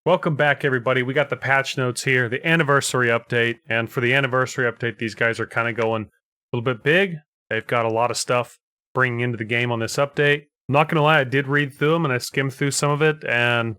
Welcome back, everybody. We got the patch notes here, the anniversary update. And for the anniversary update, these guys are kind of going a little bit big. They've got a lot of stuff bringing into the game on this update. I'm not going to lie, I did read through them and I skimmed through some of it. And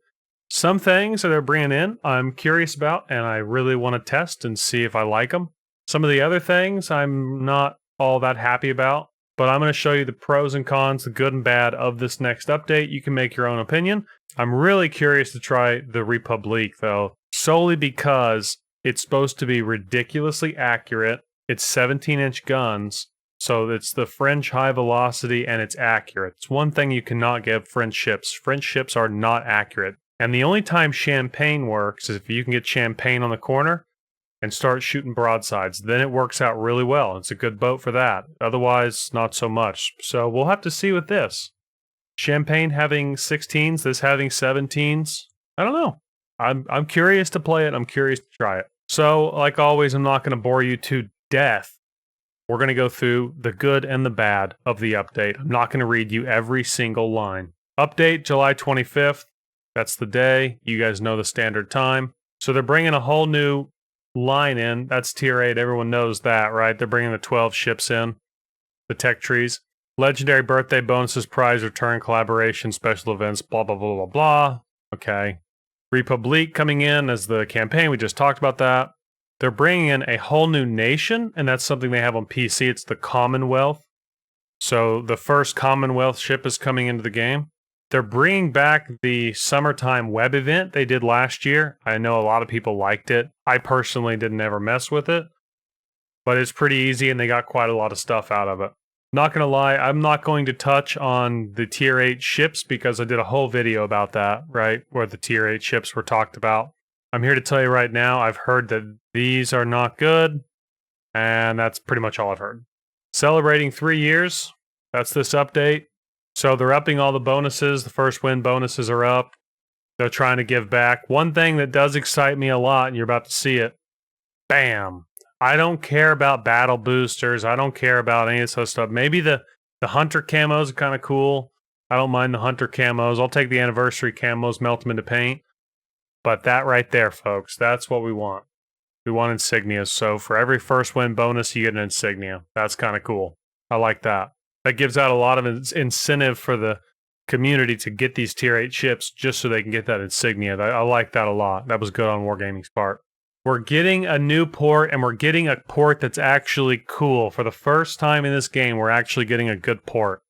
some things that they're bringing in, I'm curious about and I really want to test and see if I like them. Some of the other things I'm not all that happy about. But I'm going to show you the pros and cons, the good and bad of this next update. You can make your own opinion. I'm really curious to try the Republic, though, solely because it's supposed to be ridiculously accurate. It's 17-inch guns, so it's the French high velocity and it's accurate. It's one thing you cannot give French ships. French ships are not accurate. And the only time champagne works is if you can get champagne on the corner and start shooting broadsides. Then it works out really well. It's a good boat for that. Otherwise, not so much. So we'll have to see with this. Champagne having 16s, this having 17s. I don't know. I'm curious to play it. I'm curious to try it. So, like always, I'm not going to bore you to death. We're going to go through the good and the bad of the update. I'm not going to read you every single line. Update July 25th. That's the day. You guys know the standard time. So they're bringing a whole new line in. That's tier 8. Everyone knows that, right? They're bringing the 12 ships in. The tech trees. Legendary birthday bonuses, prize return, collaboration, special events, blah, blah, blah, blah, blah. Okay. Republic coming in as the campaign. We just talked about that. They're bringing in a whole new nation, and that's something they have on PC. It's the Commonwealth. So the first Commonwealth ship is coming into the game. They're bringing back the summertime web event they did last year. I know a lot of people liked it. I personally didn't ever mess with it, but it's pretty easy, and they got quite a lot of stuff out of it. Not going to lie, I'm not going to touch on the tier 8 ships because I did a whole video about that, right? Where the tier 8 ships were talked about. I'm here to tell you right now, I've heard that these are not good, and that's pretty much all I've heard. Celebrating 3 years, that's this update. So they're upping all the bonuses. The first win bonuses are up. They're trying to give back. One thing that does excite me a lot, and you're about to see it, bam. I don't care about battle boosters. I don't care about any of this other stuff. Maybe the hunter camos are kind of cool. I don't mind the hunter camos. I'll take the anniversary camos, melt them into paint. But that right there, folks, that's what we want. We want insignias. So for every first win bonus, you get an insignia. That's kind of cool. I like that. That gives out a lot of incentive for the community to get these tier 8 ships just so they can get that insignia. I like that a lot. That was good on Wargaming's part. We're getting a new port, and we're getting a port that's actually cool. For the first time in this game, we're actually getting a good port.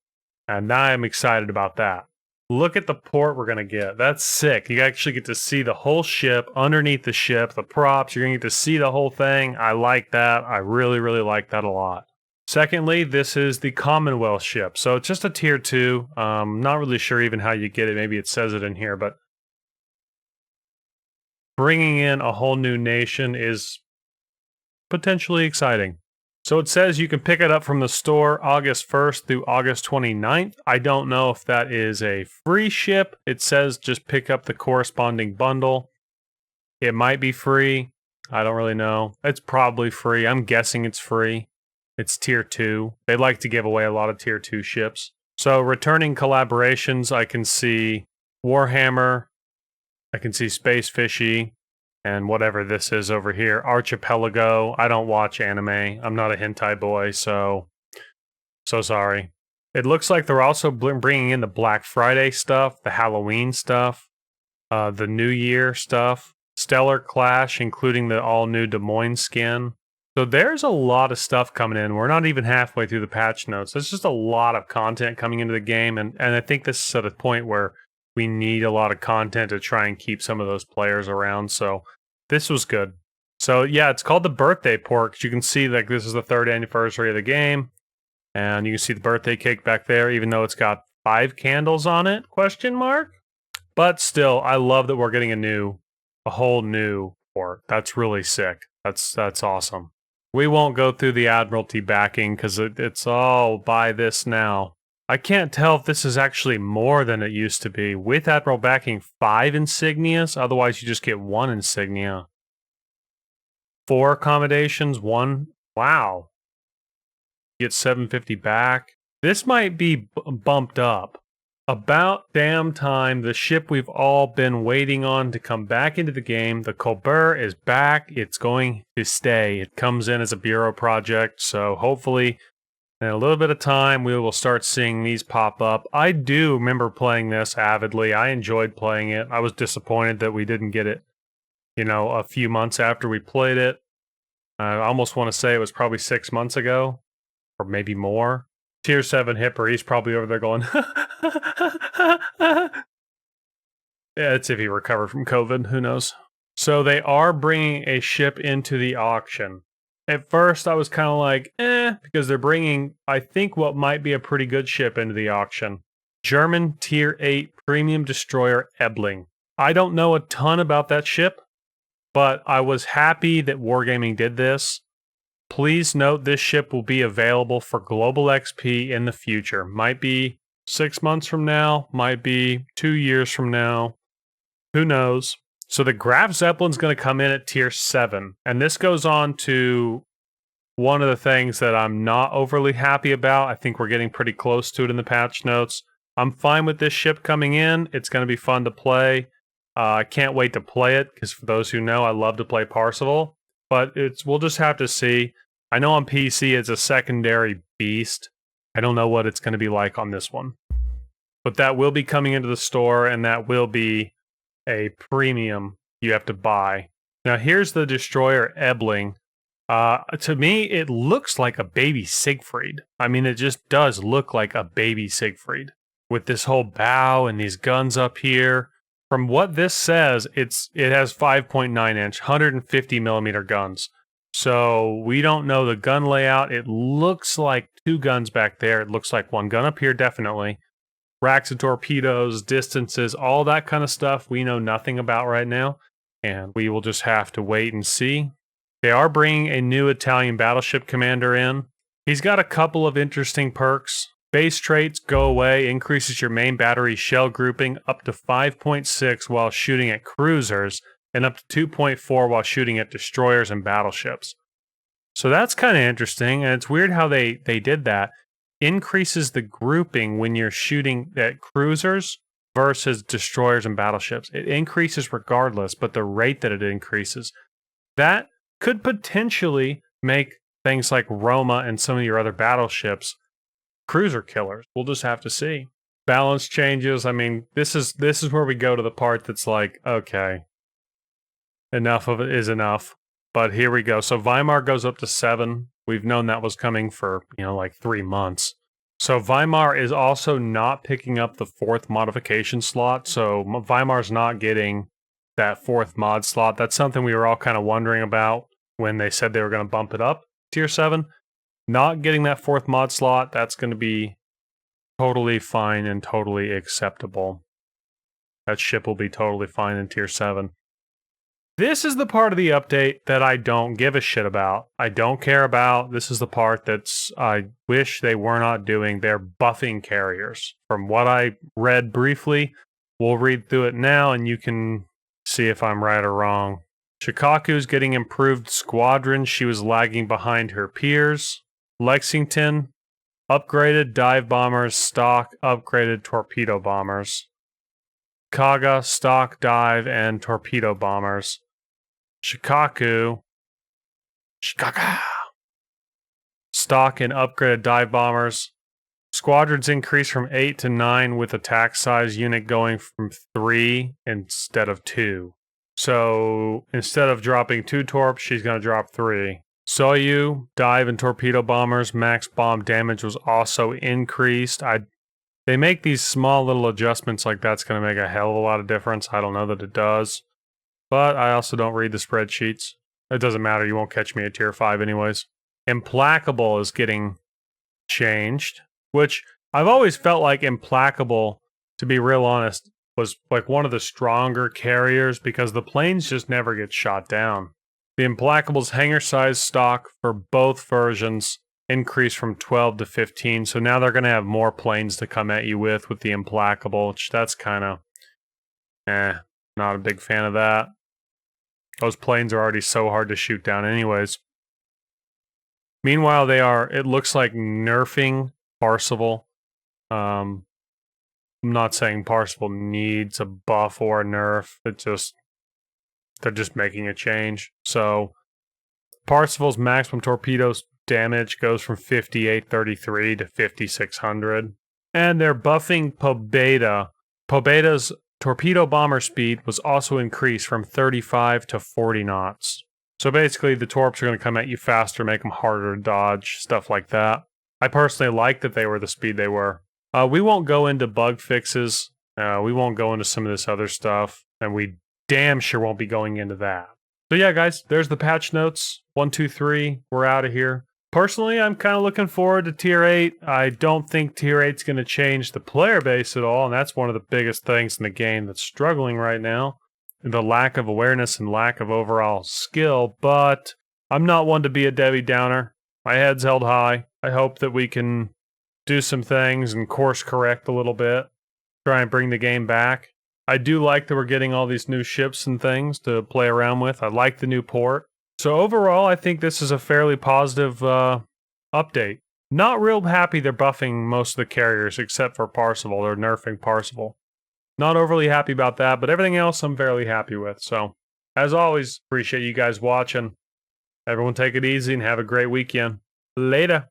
And now I'm excited about that. Look at the port we're going to get. That's sick. You actually get to see the whole ship, underneath the ship, the props. You're going to get to see the whole thing. I like that. I really, really like that a lot. Secondly, this is the Commonwealth ship. So it's just a tier 2. Not really sure even how you get it. Maybe it says it in here, but bringing in a whole new nation is potentially exciting. So it says you can pick it up from the store August 1st through August 29th. I don't know if that is a free ship. It says just pick up the corresponding bundle. It might be free. I don't really know. It's probably free. I'm guessing it's free. It's tier 2. They like to give away a lot of tier 2 ships. So returning collaborations, I can see Warhammer. I can see Space Fishy, and whatever this is over here, Archipelago. I don't watch anime. I'm not a hentai boy, so sorry. It looks like they're also bringing in the Black Friday stuff, the Halloween stuff, the New Year stuff, Stellar Clash, including the all-new Des Moines skin. So there's a lot of stuff coming in. We're not even halfway through the patch notes. There's just a lot of content coming into the game, and I think this is at a point where we need a lot of content to try and keep some of those players around. So this was good. So yeah, it's called the birthday port. You can see like this is the 3rd anniversary of the game. And you can see the birthday cake back there, even though it's got 5 candles on it, question mark. But still, I love that we're getting a whole new port. That's really sick. That's awesome. We won't go through the Admiralty backing because it's all buy this now. I can't tell if this is actually more than it used to be. With Admiral backing 5 insignias, otherwise you just get 1 insignia. 4 accommodations, 1. Wow. You get 750 back. This might be bumped up. About damn time, the ship we've all been waiting on to come back into the game. The Colbert is back. It's going to stay. It comes in as a bureau project, so hopefully in a little bit of time we will start seeing these pop up. I do remember playing this avidly. I enjoyed playing it. I was disappointed that we didn't get it, a few months after we played it. I almost want to say it was probably 6 months ago, or maybe more. Tier 7 Hipper, he's probably over there going, yeah, it's if he recovered from COVID, who knows. So they are bringing a ship into the auction. At first, I was kind of like, because they're bringing, I think, what might be a pretty good ship into the auction. German Tier 8 Premium Destroyer Ebling. I don't know a ton about that ship, but I was happy that Wargaming did this. Please note this ship will be available for Global XP in the future. Might be 6 months from now, might be 2 years from now. Who knows? So the Graf Zeppelin's going to come in at Tier 7. And this goes on to one of the things that I'm not overly happy about. I think we're getting pretty close to it in the patch notes. I'm fine with this ship coming in. It's going to be fun to play. I can't wait to play it, because for those who know, I love to play Parsifal. But we'll just have to see. I know on PC it's a secondary beast. I don't know what it's going to be like on this one. But that will be coming into the store, and that will be a premium you have to buy. Now here's the Destroyer Ebling. To me, it looks like a baby Siegfried. I mean, it just does look like a baby Siegfried. With this whole bow and these guns up here. From what this says, it has 5.9 inch, 150 millimeter guns. So we don't know the gun layout. It looks like 2 guns back there. It looks like 1 gun up here, definitely. Racks of torpedoes, distances, all that kind of stuff we know nothing about right now. And we will just have to wait and see. They are bringing a new Italian battleship commander in. He's got a couple of interesting perks. Base traits go away, increases your main battery shell grouping up to 5.6 while shooting at cruisers, and up to 2.4 while shooting at destroyers and battleships. So that's kind of interesting, and it's weird how they did that. Increases the grouping when you're shooting at cruisers versus destroyers and battleships. It increases regardless, but the rate that it increases, that could potentially make things like Roma and some of your other battleships cruiser killers. We'll just have to see. Balance changes. I mean, this is where we go to the part that's like, okay, enough of it is enough. But here we go. So Weimar goes up to 7. We've known that was coming for, like 3 months. So Weimar is also not picking up the 4th modification slot. So Weimar's not getting that 4th mod slot. That's something we were all kind of wondering about when they said they were going to bump it up Tier 7. Not getting that 4th mod slot, that's going to be totally fine and totally acceptable. That ship will be totally fine in Tier 7. This is the part of the update that I don't give a shit about. I don't care about. This is the part I wish they were not doing. They're buffing carriers. From what I read briefly, we'll read through it now and you can see if I'm right or wrong. Shikaku's getting improved squadron. She was lagging behind her peers. Lexington, upgraded dive bombers, stock, upgraded torpedo bombers. Kaga, stock, dive, and torpedo bombers. Shikaku, stock and upgraded dive bombers. Squadrons increased from 8 to 9 with attack size unit going from 3 instead of 2. So instead of dropping 2 torps, she's going to drop 3. Soyu, dive and torpedo bombers, max bomb damage was also increased. They make these small little adjustments like that's going to make a hell of a lot of difference. I don't know that it does. But I also don't read the spreadsheets. It doesn't matter, you won't catch me at Tier 5 anyways. Implacable is getting changed, which I've always felt like Implacable, to be real honest, was like one of the stronger carriers because the planes just never get shot down. The Implacable's hangar size stock for both versions increased from 12 to 15, so now they're going to have more planes to come at you with the Implacable, which that's kind of, not a big fan of that. Those planes are already so hard to shoot down anyways. Meanwhile, it looks like nerfing Parsifal. I'm not saying Parsifal needs a buff or a nerf. They're just making a change. So Parsifal's maximum torpedo damage goes from 5833 to 5600. And they're buffing Pobeda. Pobeda's torpedo bomber speed was also increased from 35 to 40 knots. So basically the torps are going to come at you faster, make them harder to dodge, stuff like that. I personally like that they were the speed they were. We won't go into bug fixes. We won't go into some of this other stuff. And we damn sure won't be going into that. So yeah, guys, there's the patch notes. 1, 2, 3. We're out of here. Personally, I'm kind of looking forward to Tier 8. I don't think Tier 8's going to change the player base at all. And that's one of the biggest things in the game that's struggling right now. The lack of awareness and lack of overall skill. But I'm not one to be a Debbie Downer. My head's held high. I hope that we can do some things and course correct a little bit. Try and bring the game back. I do like that we're getting all these new ships and things to play around with. I like the new port. So overall, I think this is a fairly positive update. Not real happy they're buffing most of the carriers except for Parsifal. They're nerfing Parsifal. Not overly happy about that, but everything else I'm fairly happy with. So, as always, appreciate you guys watching. Everyone take it easy and have a great weekend. Later.